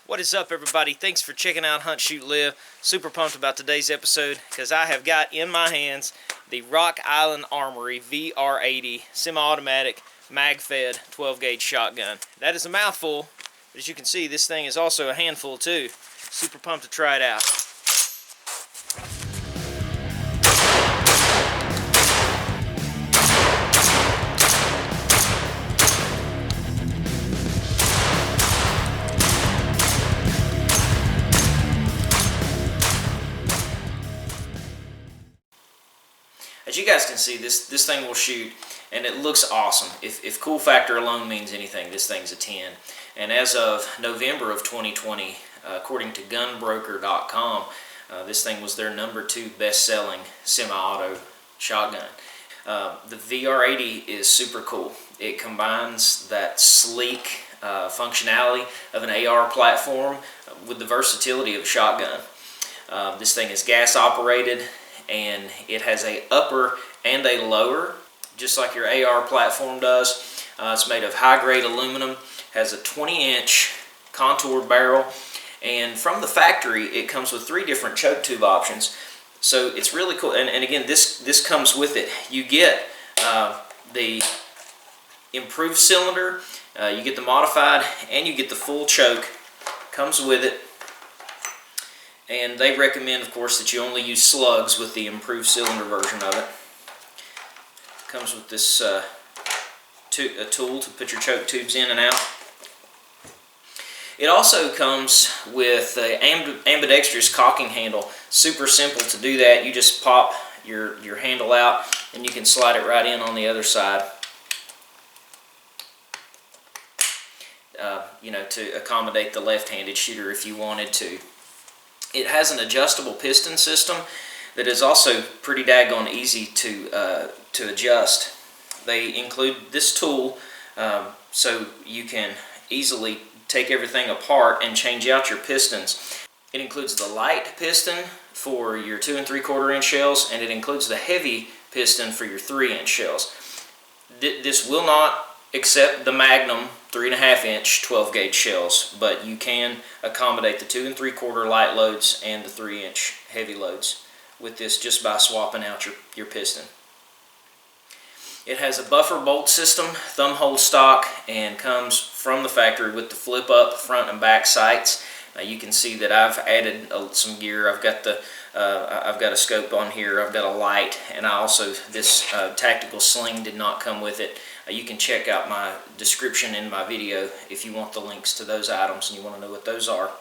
What is up, everybody? Thanks for checking out Hunt Shoot Live. Super pumped about today's episode because I have got in my hands the Rock Island Armory VR80 semi-automatic mag-fed 12-gauge shotgun. That is a mouthful, but as you can see, this thing is also a handful too. Super pumped to try it out. As you guys can see, this thing will shoot, and it looks awesome. If cool factor alone means anything, this thing's a 10. And as of November of 2020, according to gunbroker.com, this thing was their #2 best-selling semi-auto shotgun. The VR80 is super cool. It combines that sleek functionality of an AR platform with the versatility of a shotgun. This thing is gas operated, and it has a upper and a lower, just like your AR platform does. It's made of high-grade aluminum, has a 20-inch contour barrel, and from the factory it comes with 3 different choke tube options. So it's really cool, and again, this comes with it. You get the improved cylinder, you get the modified, and you get the full choke. Comes with it. And they recommend, of course, that you only use slugs with the improved cylinder version of it. Comes with this a tool to put your choke tubes in and out. It also comes with an ambidextrous cocking handle. Super simple to do that. You just pop your handle out, and you can slide it right in on the other side. To accommodate the left-handed shooter if you wanted to. It has an adjustable piston system that is also pretty daggone easy to adjust. They include this tool so you can easily take everything apart and change out your pistons. It includes the light piston for your 2 3/4 inch shells, and it includes the heavy piston for your 3-inch shells. This will not accept the Magnum 3.5 inch 12-gauge shells, but you can accommodate the 2 3/4 light loads and the 3-inch heavy loads with this just by swapping out your piston. It has a buffer bolt system, thumb hole stock, and comes from the factory with the flip up front and back sights. You can see that I've added some gear. I've got a scope on here, I've got a light, and this tactical sling did not come with it. You can check out my description in my video if you want the links to those items and you want to know what those are.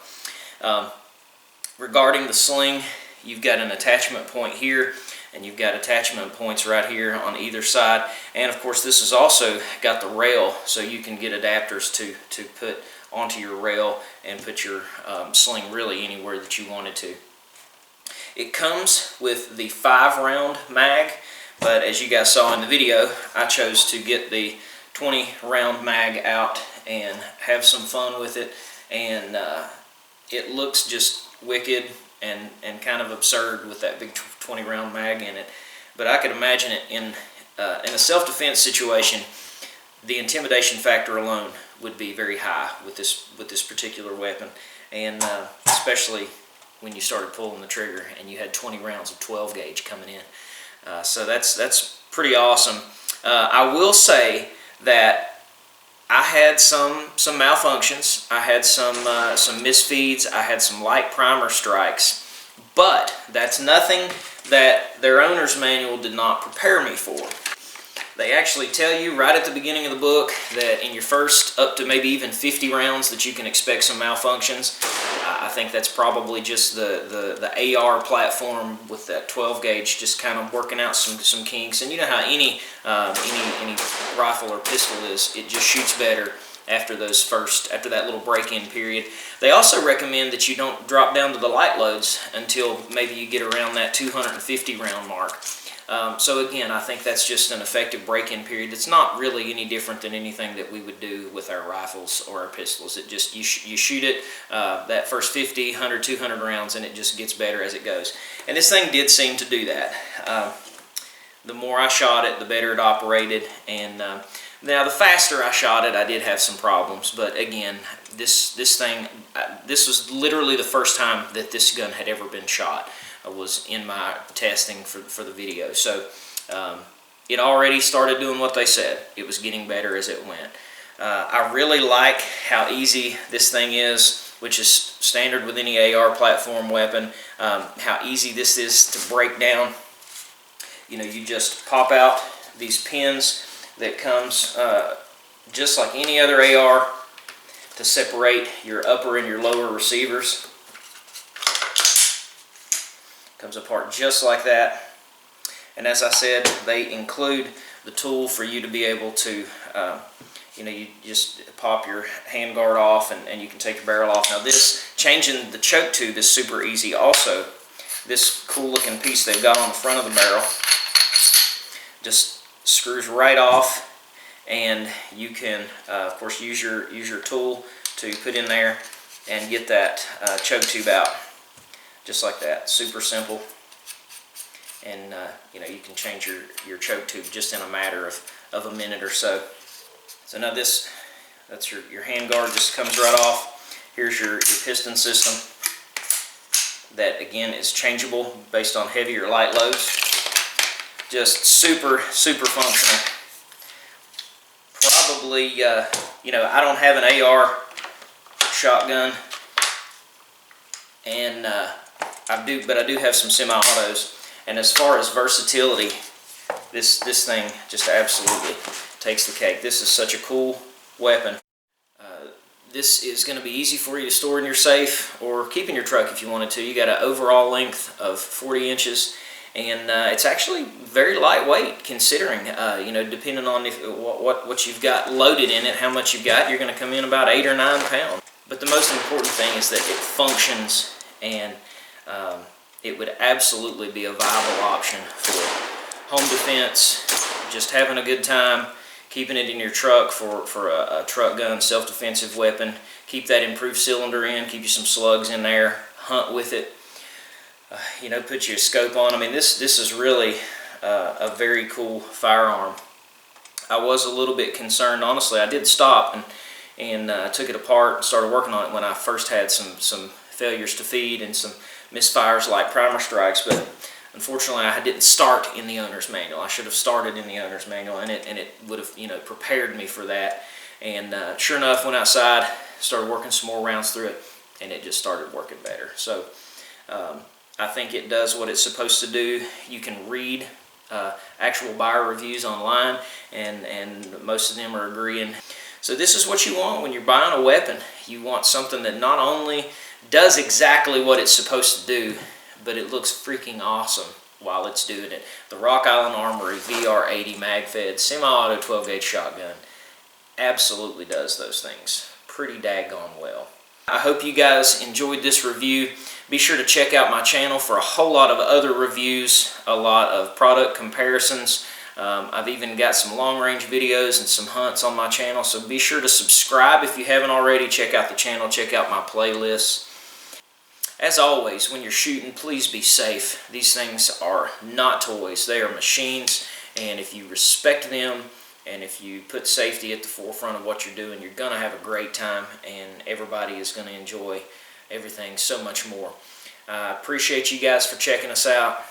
Regarding the sling, you've got an attachment point here, and you've got attachment points right here on either side. And of course, this has also got the rail, so you can get adapters to put onto your rail and put your sling really anywhere that you wanted to. It comes with the 5-round mag, but as you guys saw in the video, I chose to get the 20-round mag out and have some fun with it, and it looks just wicked and kind of absurd with that big 20-round mag in it. But I could imagine it in a self-defense situation. The intimidation factor alone would be very high with this particular weapon, and especially when you started pulling the trigger and you had 20 rounds of 12-gauge coming in. So that's pretty awesome. I will say that I had some malfunctions. I had some misfeeds. I had some light primer strikes, but that's nothing that their owner's manual did not prepare me for. They actually tell you right at the beginning of the book that in your first up to maybe even 50 rounds that you can expect some malfunctions. I think that's probably just the AR platform with that 12-gauge just kind of working out some kinks. And you know how any rifle or pistol is, it just shoots better after that little break-in period. They also recommend that you don't drop down to the light loads until maybe you get around that 250 round mark. So again, I think that's just an effective break-in period. It's not really any different than anything that we would do with our rifles or our pistols. It just, you shoot it that first 50, 100, 200 rounds, and it just gets better as it goes. And this thing did seem to do that. The more I shot it, the better it operated, and Now, the faster I shot it, I did have some problems, but again, this was literally the first time that this gun had ever been shot. Was in my testing for the video. So it already started doing what they said. It was getting better as it went. I really like how easy this thing is, which is standard with any AR platform weapon. How easy this is to break down. You know, you just pop out these pins that comes just like any other AR to separate your upper and your lower receivers. Comes apart just like that. And as I said, they include the tool for you to be able to, you know, you just pop your handguard off and you can take your barrel off. Now this, changing the choke tube is super easy also. This cool looking piece they've got on the front of the barrel just screws right off, and you can of course use your tool to put in there and get that choke tube out just like that. Super simple, and you know, you can change your choke tube just in a matter of a minute or so. So now that's your hand guard, just comes right off. Here's your piston system that again is changeable based on heavy or light loads. Just super functional. Probably, you know, I don't have an AR shotgun, and I do have some semi-autos. And as far as versatility, this thing just absolutely takes the cake. This is such a cool weapon. This is going to be easy for you to store in your safe or keep in your truck if you wanted to. You got an overall length of 40 inches. And it's actually very lightweight, considering, you know, depending on what you've got loaded in it, how much you've got, you're going to come in about 8 or 9 pounds. But the most important thing is that it functions, and it would absolutely be a viable option for home defense, just having a good time, keeping it in your truck for a truck gun, self-defensive weapon. Keep that improved cylinder in, keep you some slugs in there, hunt with it. You know, put your scope on. I mean, this is really a very cool firearm. I was a little bit concerned, honestly. I did stop and took it apart and started working on it when I first had some failures to feed and some misfires like primer strikes, but unfortunately I didn't start in the owner's manual. I should have started in the owner's manual, and it would have, you know, prepared me for that. And sure enough, went outside, started working some more rounds through it, and it just started working better. So I think it does what it's supposed to do. You can read actual buyer reviews online, and most of them are agreeing. So this is what you want when you're buying a weapon. You want something that not only does exactly what it's supposed to do, but it looks freaking awesome while it's doing it. The Rock Island Armory VR80 mag-fed semi-auto 12-gauge shotgun absolutely does those things pretty daggone well. I hope you guys enjoyed this review. Be sure to check out my channel for a whole lot of other reviews, a lot of product comparisons. I've even got some long-range videos and some hunts on my channel, so be sure to subscribe if you haven't already. Check out the channel, check out my playlists. As always, when you're shooting, please be safe. These things are not toys. They are machines, and if you respect them and if you put safety at the forefront of what you're doing, you're going to have a great time, and everybody is going to enjoy everything so much more. I appreciate you guys for checking us out.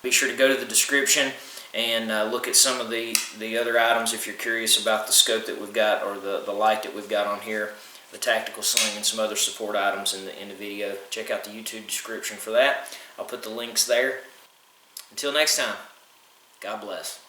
Be sure to go to the description and look at some of the other items if you're curious about the scope that we've got, or the light that we've got on here, the tactical sling, and some other support items in the video. Check out the YouTube description for that. I'll put the links there. Until next time, God bless.